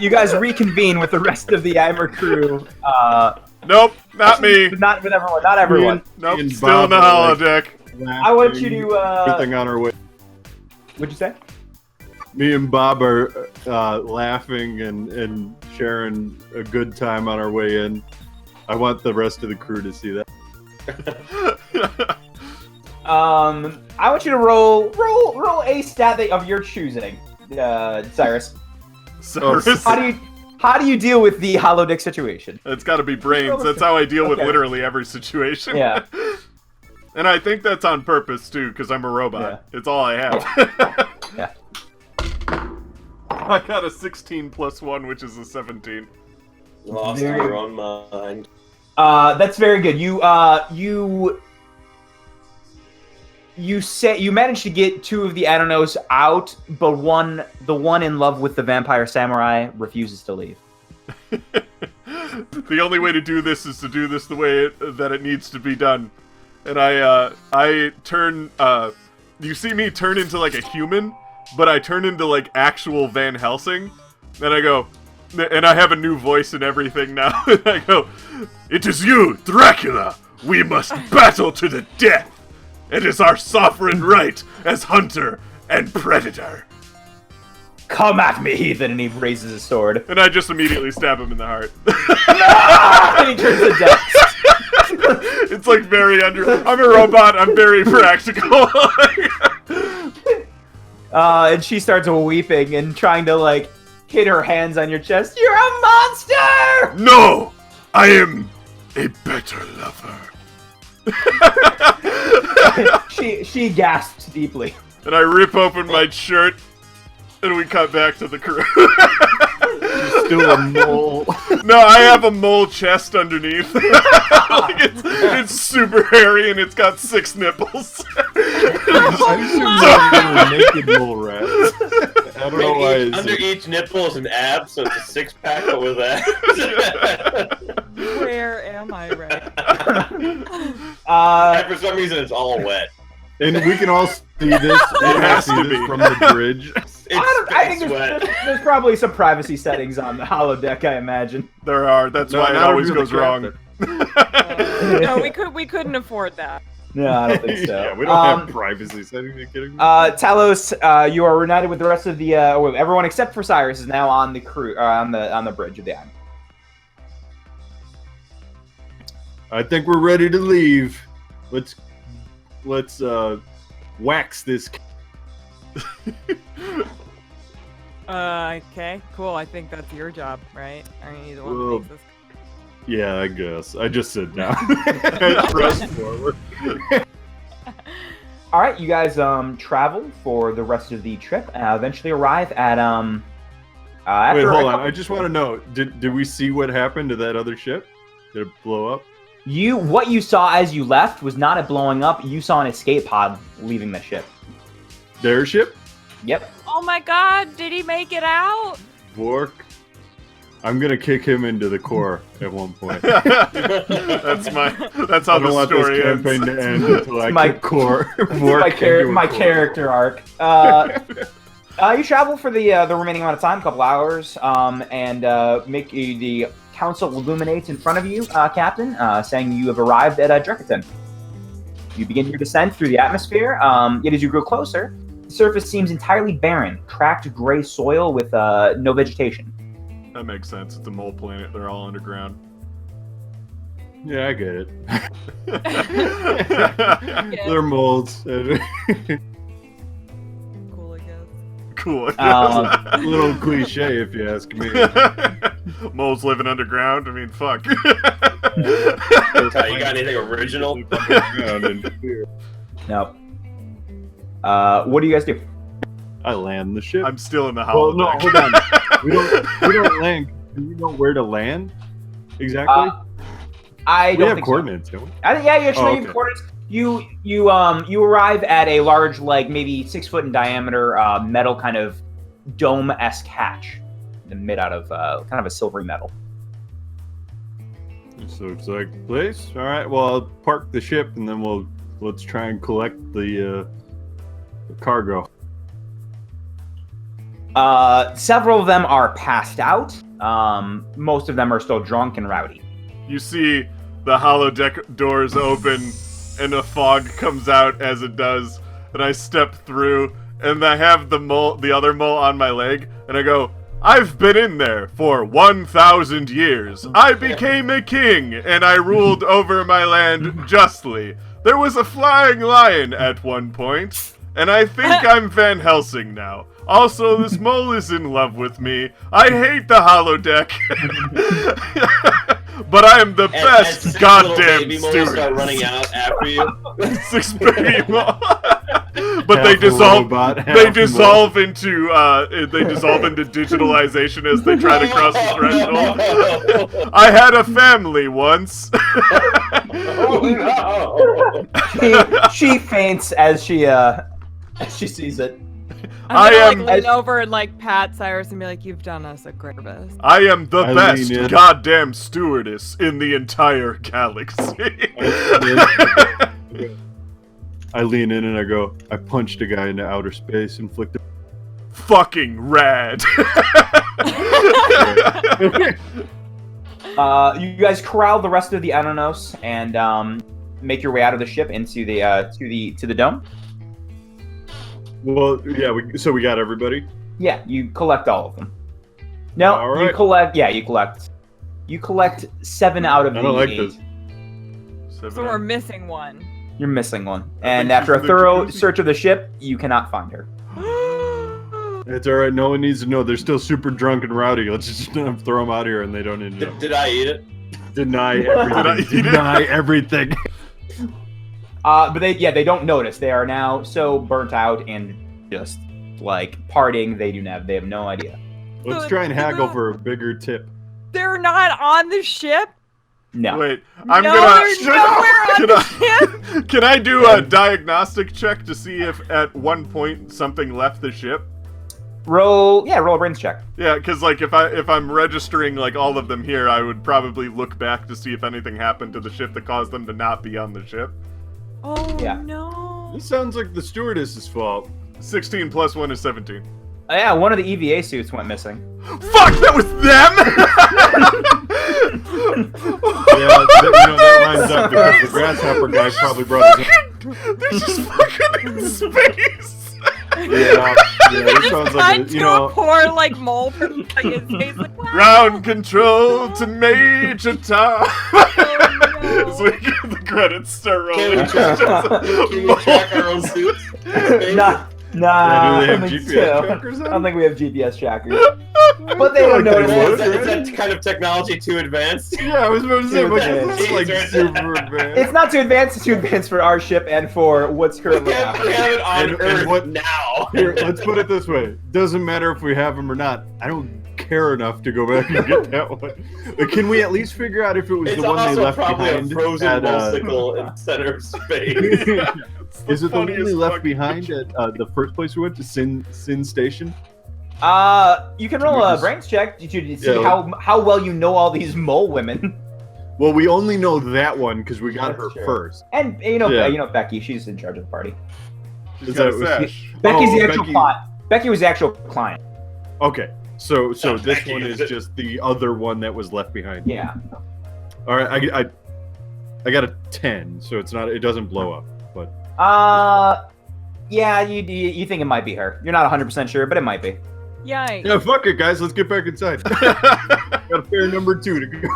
you guys reconvene with the rest of the Eimer crew. Nope, not me. Not with everyone. Not everyone. Nope, still in the holodeck. I want you to. Everything on our way. What'd you say? Me and Bob are laughing and sharing a good time on our way in. I want the rest of the crew to see that. I want you to roll a stat of your choosing, Cyrus. Cyrus. How do you deal with the holodeck situation? It's got to be brains. That's how I deal with literally every situation. Yeah. And I think that's on purpose too, because I'm a robot. Yeah. It's all I have. Yeah. I got a 16 plus 1, which is a 17. Lost in your own mind. That's very good. You managed to get 2 of the Adonos out, but the one in love with the vampire samurai refuses to leave. The only way to do this is to do this the way that it needs to be done. And I turn, you see me turn into like a human, but I turn into like actual Van Helsing. And I go, and I have a new voice and everything now. And I go, "It is you, Dracula! We must battle to the death! It is our sovereign right as hunter and predator!" Come at me, heathen, and he raises his sword. And I just immediately stab him in the heart. And he turns to dust. It's like very I'm a robot, I'm very practical. And she starts weeping and trying to, like, hit her hands on your chest. You're a monster! No! I am a better lover. She gasps deeply. And I rip open my shirt, and we cut back to the crew. She's still a mole. No, I have a mole chest underneath. Like it's super hairy, and it's got 6 nipples. I assume naked mole rats. I don't know why. Under each nipple is an ab, so it's a 6-pack, but with that. Where am I right? And for some reason, it's all wet. And we can all see this. It has to be from the bridge. I think there's probably some privacy settings on the holodeck, I imagine. There are. That's why it always goes wrong. No, we couldn't afford that. No, I don't think so. Yeah, we don't have privacy settings. Are you kidding me? Talos, you are reunited with the rest of the everyone except for Cyrus is now on the crew on the bridge of the island. I think we're ready to leave. Let's wax this. Okay, cool. I think that's your job, right? Are you the one who makes this? Yeah, I guess. I just sit down. I press forward. All right, you guys travel for the rest of the trip. Eventually arrive at Wait, hold on. I just want to know. Did we see what happened to that other ship? Did it blow up? What you saw as you left was not it blowing up. You saw an escape pod leaving the ship. Their ship? Yep. Oh my god, did he make it out? Vork. I'm gonna kick him into the core at one point. That's how the story ends. I don't want this campaign to end until I kick core. My character arc. You travel for the remaining amount of time, a couple hours, and make the council illuminates in front of you, Captain, saying you have arrived at Dreckerton. You begin your descent through the atmosphere. Yet as you grow closer, the surface seems entirely barren, cracked gray soil with no vegetation. That makes sense. It's a mole planet. They're all underground. Yeah, I get it. Yeah. They're molds. Cool, I guess. Cool. A little cliche, if you ask me. Moles living underground? I mean, fuck. You got anything original? No. What do you guys do? I land the ship. I'm still in the Well, holodeck. no, hold on. We don't land. Do you know where to land? Exactly? I we don't have think coordinates, so. don't we? Yeah, you actually okay. have coordinates. You arrive at a large, like maybe 6 foot in diameter, metal kind of dome-esque hatch, made out of kind of a silvery metal. So it's like the place. All right. Well, I'll park the ship, and then let's try and collect the cargo. Several of them are passed out. Most of them are still drunk and rowdy. You see the holodeck doors open, and a fog comes out as it does, and I step through, and I have the other mole on my leg, and I go, I've been in there for 1,000 years. I became a king, and I ruled over my land justly. There was a flying lion at one point, and I think I'm Van Helsing now. Also, this mole is in love with me. I hate the holodeck. But I am the best goddamn baby moles steward. start running out after you. 6 baby mole. But they Half a dissolve. robot, They half dissolve into. They dissolve into digitalization as they try to cross the threshold. I had a family once. Oh, no. She faints as she sees it. I I'm gonna, am- like, lean over and like pat Cyrus and be like, "You've done us a service." I am the I best lean in. goddamn stewardess in the entire galaxy. I lean in and I go, I punched a guy into outer space, inflicted. Fucking rad. You guys corral the rest of the Ananos and make your way out of the ship into the to the dome. Well, yeah, so we got everybody? Yeah, you collect all of them. No, All right. you collect. Yeah, you collect. You collect 7 out of I the don't like 8. this. So we're missing one. You're missing one, think and she's after a in the thorough jacuzzi. search of the ship, you cannot find her. It's alright, no one needs to know. They're still super drunk and rowdy. Let's just throw them out here and they don't need to know. Did I eat it? Deny everything. Deny everything. But they don't notice. They are now so burnt out and just like partying. They have no idea. Let's try and haggle for a bigger tip. They're not on the ship. No. Wait, I'm No, gonna. there's nowhere on the ship. Can I do a diagnostic check to see if at one point something left the ship? Roll a brains check. Yeah, because like if I'm registering like all of them here, I would probably look back to see if anything happened to the ship that caused them to not be on the ship. Oh Yeah. no. This sounds like the stewardess's fault. 16 plus 1 is 17. Yeah, one of the EVA suits went missing. Fuck, that was them! Yeah, that lines up because the grasshopper guy probably brought his own. They're just fucking in space! Yeah, this sounds like Cut to a poor like mole from like his face like wow. Ground control to Major Tom! Oh, As we get the credits start Can we rolling. track our own suits? Nah, do they I have don't think GPS so. trackers I then? don't think we have GPS trackers. But they don't Like they notice. would. Is that kind of technology too advanced? Yeah, I was about to say, but It's it's like super It's advanced. not too advanced. It's too advanced for our ship and for what's We currently have happening. it on And Earth what- now. Here, let's put it this way. Doesn't matter if we have them or not. I don't care enough to go back and get that one. But can we at least figure out if it was It's the one they also left probably behind a frozen at, bicycle in center of space. Is it the one they funniest left fucking behind at the first place we went to Sin Station? You can roll we a just- brains check to see Yeah. how well you know all these mole women. Well, we only know that one because we got That's her true. first. And Yeah. Becky, she's in charge of the party. She's Is got a that- sash. Becky's Oh, the actual Becky. client. Becky was the actual client. Okay, so this Becky, one is is it? just the other one that was left behind. Yeah. All right, I got a 10, so it's not. It doesn't blow up, but Yeah, you think it might be her. You're not 100% sure, but it might be. Yikes. yeah, fuck it, guys. Let's get back inside. Got a fair number 2 to go.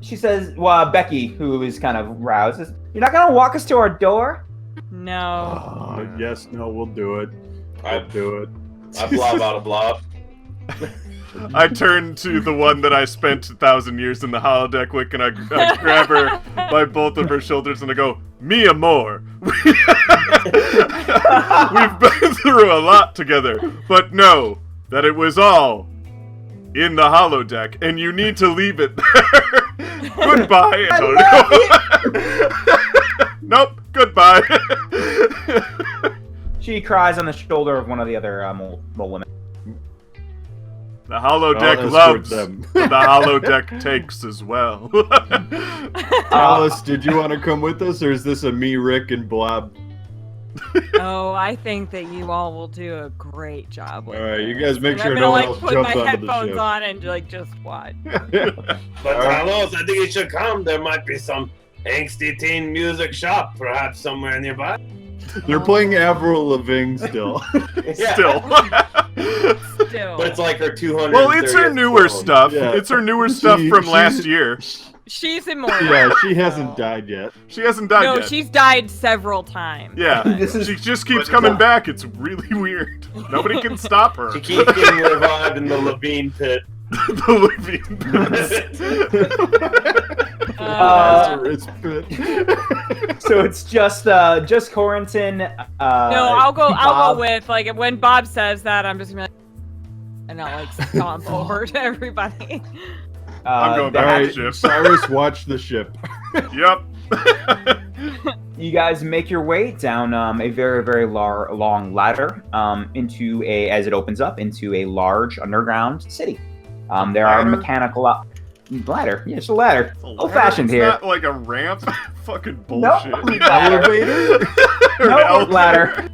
She says, well, Becky, who is kind of roused, says, "You're not gonna walk us to our door?" No. Yes, no, we'll do it. I, We'll do it. I blob out a blob. I turn to the one that I spent 1,000 years in the holodeck with, and I grab her by both of her shoulders, and I go, "Me amor. We've been through a lot together, but know that it was all in the holodeck, and you need to leave it there. Goodbye, Antonio." Nope, goodbye. She cries on the shoulder of one of the other mole women. The holodeck I'll escort loves, them. the holodeck takes as well. Alice, did you want to come with us, or is this a me, Rick, and Blob? Oh, I think that you all will do a great job with All right, you this. guys make And sure I'm no gonna, one like, else put jumps my onto the headphones ship. on and like just watch. But Carlos, I think you should come. There might be some angsty teen music shop, perhaps somewhere nearby. They're playing Avril Lavigne still. Yeah. Still. Still. But it's like her 200. Well, it's her newer stuff. Yeah. It's her newer stuff from she's- last year. She's immortal. Yeah, she hasn't died yet. She hasn't died No, yet. she's died several times. Yeah, This is- she just keeps coming back. It's really weird. Nobody can stop her. She keeps getting revived in the Levine pit. The Levine pits. Lazarus pit. So it's just Corentin. No, I'll go Bob. with like when Bob says that, I'm just gonna be like, and I'll like stomp over to everybody. I'm going they back have- to the ship. Cyrus, watch the ship. Yep. You guys make your way down a very, very long ladder into as it opens up into a large underground city. There are Ladder? mechanical ladder. Yeah, it's a ladder. It's a ladder. Old-fashioned It's here. not like a ramp. Fucking Nope. bullshit. Elevator? Or an No, elevator. ladder.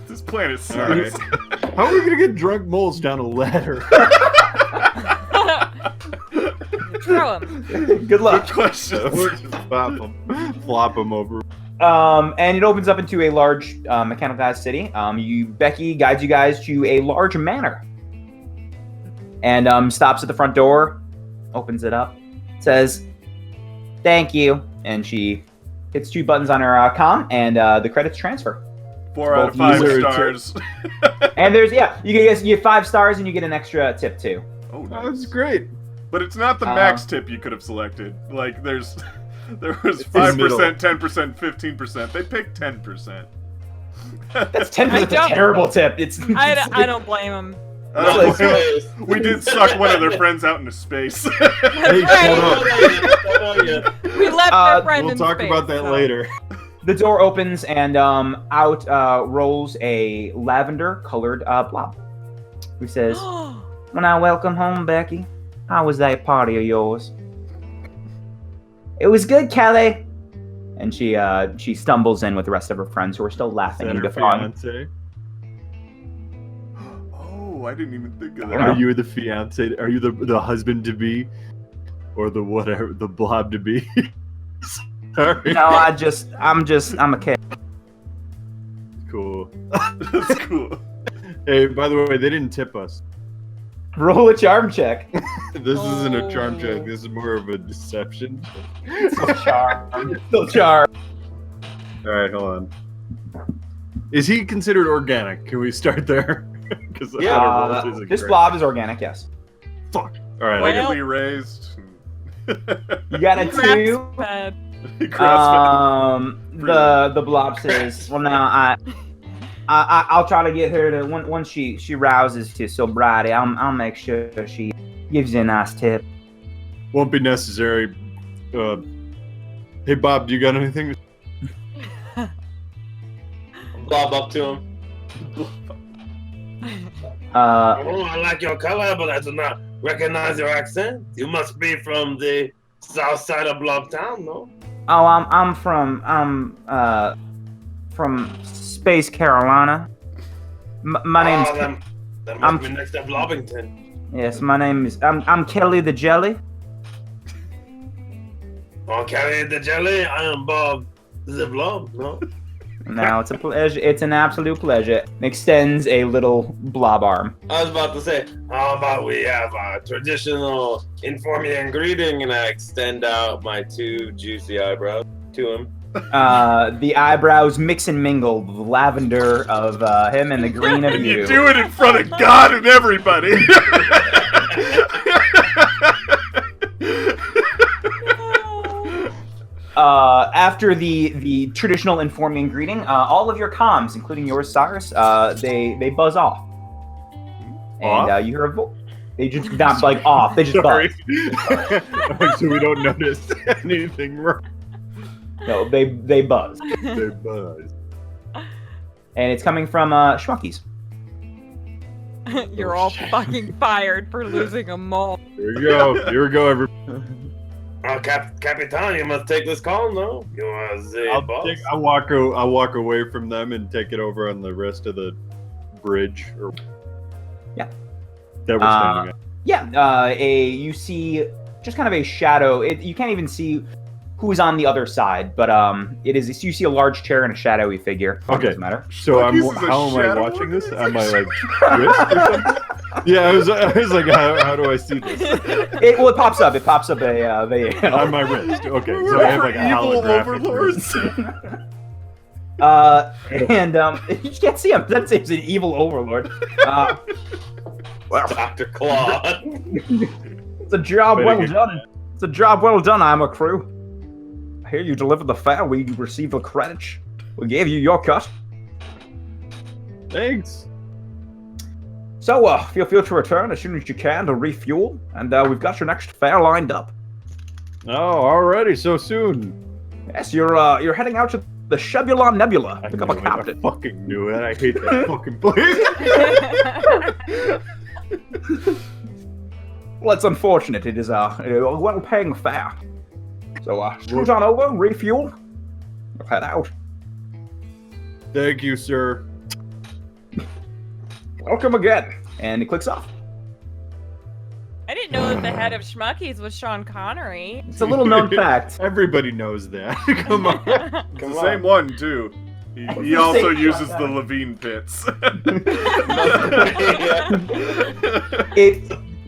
This planet All right. sucks. How are we gonna get drunk moles down a ladder? Throw him. Good Good luck. question. We'll just flop them over. And it opens up into a large mechanicalized city. Becky guides you guys to a large manor, and stops at the front door, opens it up, says, "Thank you," and she hits 2 buttons on her comm, and the credits transfer. 4 out of Both 5 user stars. And there's you get 5 stars, and you get an extra tip too. Oh, That's nice. great. But it's not the max tip you could have selected. Like, there was It's in 5%, the middle. 10%, 15%. They picked 10%. That's 10% I a don't- terrible tip. It's I don't blame him. We did suck one of their friends out into space. Hey, Right. shut up. We left their friend We'll in talk space, about that so. later. The door opens, and out rolls a lavender-colored blob, who says, "When I welcome home, Becky, how was that party of yours?" "It was good, Kelly." And she stumbles in with the rest of her friends, who are still laughing Is and that her guffawing. fiance? Oh, I didn't even think of Yeah. that. Are you the fiance? Are you the husband to be, or the whatever, the blob to be? Sorry. No, I'm a kid. Cool. That's cool. Hey, by the way, they didn't tip us. Roll a charm check. This isn't a charm check. Oh. This is more of a deception. Still charm. Still charm. All right, hold on. Is he considered organic? Can we start there? Because This blob is organic, yes. Fuck. All right. Well- Legally raised. You got a 2. Grass-fed. The blob says, "Well, now I'll try to get her to once she rouses to sobriety. I'll make sure she gives you a nice tip." Won't be necessary. Hey, Bob, do you got anything? Blob up to him. Oh, I like your color, but I do not recognize your accent. You must be from the south side of Blob Town, no? Oh, I'm from Space Carolina. My name's That I'm- must be next to Blobbington. yes. My name is I'm Kelly the Jelly. Oh, Kelly the Jelly, I am Bob the Blob, no? Now it's a pleasure. It's an absolute pleasure. Extends a little blob arm. I was about to say, how about we have a traditional inform me and greeting, and I extend out my 2 juicy eyebrows to him. The eyebrows mix and mingle, the lavender of him and the green of And you you. do it in front of God and everybody. After the traditional informing greeting, all of your comms, including yours, Cyrus, they buzz off, and you hear a voice. They just not like off. They just Sorry. buzz. So we don't notice anything wrong. No, they buzz, They buzz. and it's coming from Schmuckies. You're all fucking fired for losing a mole. Here we go. Here we go, everybody. Capitan, you must take this call, no? You are the boss? I'll walk away from them and take it over on the rest of the bridge. Yeah. That we're standing at. Yeah, you see just kind of a shadow. You can't even see who's on the other side, but you see a large chair and a shadowy figure. Okay. Doesn't matter. So how am I watching this? Am I like wrist or something? Yeah, I was like, how do I see this? It pops up. It pops up On my wrist. Okay, so I have like a evil holographic overlords. and you can't see him. That seems an evil overlord. Dr. Claw. It's a job well done. It's a job well done, Eimer crew. I hear you delivered the fare. We received the credits. We gave you your cut. Thanks. So, feel free to return as soon as you can to refuel, and we've got your next fare lined up. Oh, already so soon. Yes, you're heading out to the Shebulon Nebula. Pick up a I captain. fucking knew it. I hate that fucking place. Well, it's unfortunate. It is a well-paying fare. So, scoot on over, refuel, we'll head out. Thank you, sir. Welcome again. And he clicks off. I didn't know that the head of Schmuckies was Sean Connery. It's a little known fact. Everybody knows that. Come on. It's the same one, too. He also uses the Levine pits.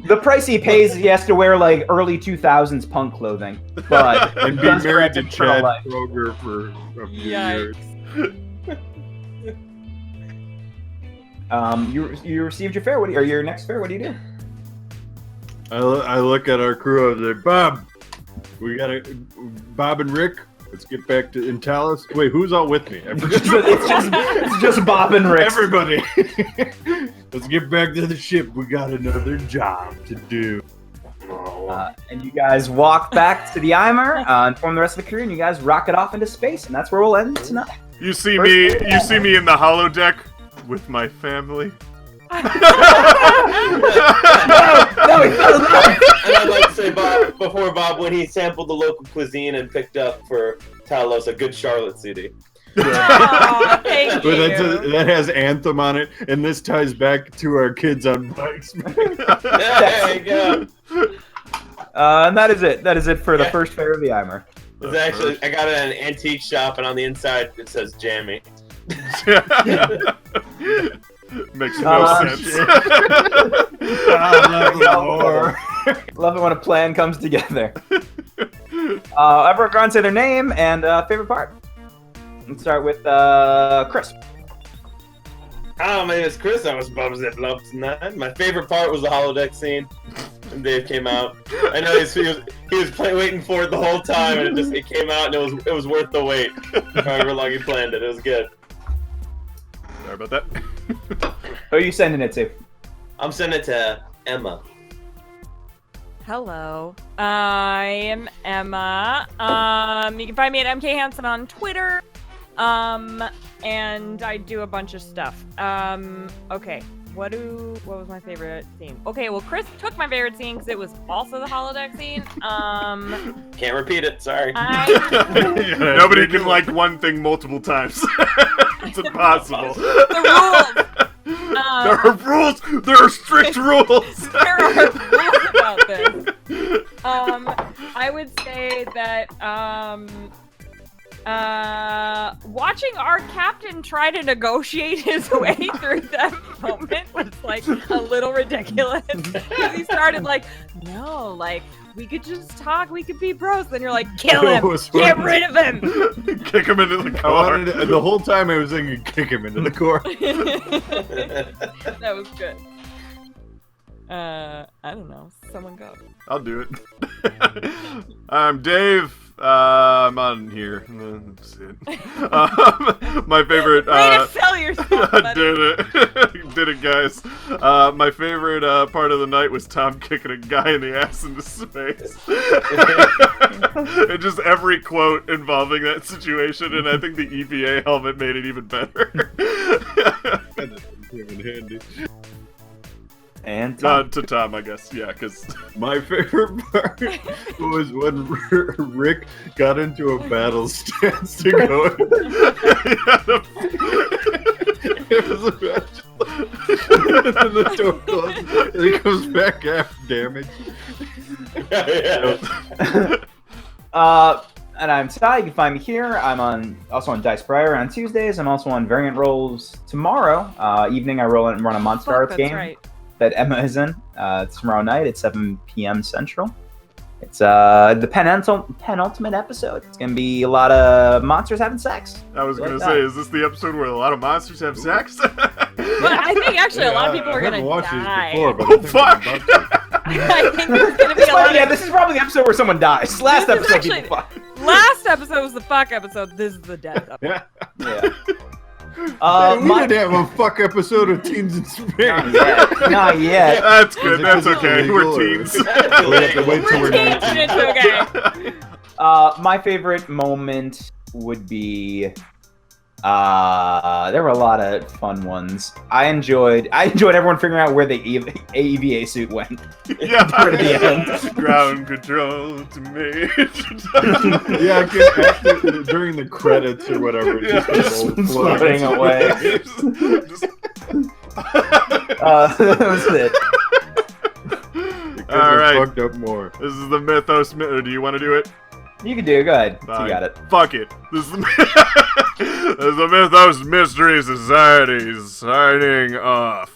The price he pays, he has to wear like early 2000s punk clothing, but And be does married to grant eternal Chad life. Kroger for a few years. You received your fare. Or your next fare? What do you do? I look at our crew. I was like, Bob, Bob and Rick. Let's get back to Intalis. Wait, who's all with me? It's just Bob and Rick. Everybody. Let's get back to the ship. We got another job to do. And you guys walk back to the Eimer, inform the rest of the crew, and you guys rocket off into space, and that's where we'll end tonight. You see me in the holodeck with my family. No, he fell down. And I'd like to say, Bob, before Bob, when he sampled the local cuisine and picked up for Talos a good Charlotte CD. Aw, thank you. But that has Anthem on it, and this ties back to our kids on bikes. There you go. And that is it. That is it for the first fare of the Eimer. It's actually, I got it at an antique shop, and on the inside it says Jammy. Makes no sense. Love it when a plan comes together. Everyone say their name and favorite part. Let's start with Chris. Hi, my name is Chris. I was Bubs at Loves 9. My favorite part was the holodeck scene. And Dave came out. I know he was waiting for it the whole time, and it came out, and it was worth the wait. However long he planned it, it was good. Sorry about that. Who are you sending it to? I'm sending it to Emma. Hello, I am Emma. You can find me at MK Hansen on Twitter. And I do a bunch of stuff. Okay. What was my favorite scene? Okay, well, Chris took my favorite scene because it was also the holodeck scene. Can't repeat it, sorry. Nobody can like one thing multiple times. It's impossible. The rules. There are rules. There are strict rules. There are rules about this. I would say that watching our captain try to negotiate his way through that moment was like a little ridiculous. Because he started like, no, like we could just talk, we could be bros. Then you're like, kill him, get rid of him, Kick him into the car. The whole time I was thinking, kick him into the car. That was good. I don't know. Someone go. I'll do it. I'm Dave. I'm on here. That's it. My favorite. Way to sell yourself, buddy. Did it. Did it, guys. My favorite part of the night was Tom kicking a guy in the ass into space. And just every quote involving that situation, and I think the EPA helmet made it even better. And Tom. To Tom, I guess. Yeah, because My favorite part was when Rick got into a battle stance to go. It was and then the door closed, and he comes back half damaged. And I'm Ty. You can find me here. I'm also on Dice Prior on Tuesdays. I'm also on Variant Rolls tomorrow evening. I run a Monster Arts game that Emma is in. It's tomorrow night at 7 p.m. Central. It's the penultimate episode. It's gonna be a lot of monsters having sex. I was gonna say, is this the episode where a lot of monsters have sex? But I think actually a lot of people are gonna die. Before, but Oh, fuck! I think there's gonna be a lot. Yeah, this is probably the episode where someone dies. Last episode, actually- people fuck. Last episode was the fuck episode. This is the death episode. Yeah. Yeah. We didn't have a fuck episode of Teens in Spain. Not yet. That's good. That's Is it okay. illegal We're or- teens. We have to wait till we're We're 19. teens, it's okay. My favorite moment would be there were a lot of fun ones. I enjoyed everyone figuring out where the AEVA suit went. Yeah. Right at the end. Ground control to me. Yeah, after, during the credits or whatever, it's just Just floating floating away. That was it. All right. Fucked up more. This is the Mythos. Or do you want to do it? You can do it. Go ahead. Fine. You got it. Fuck it. This is the Mythos Mystery Society signing off.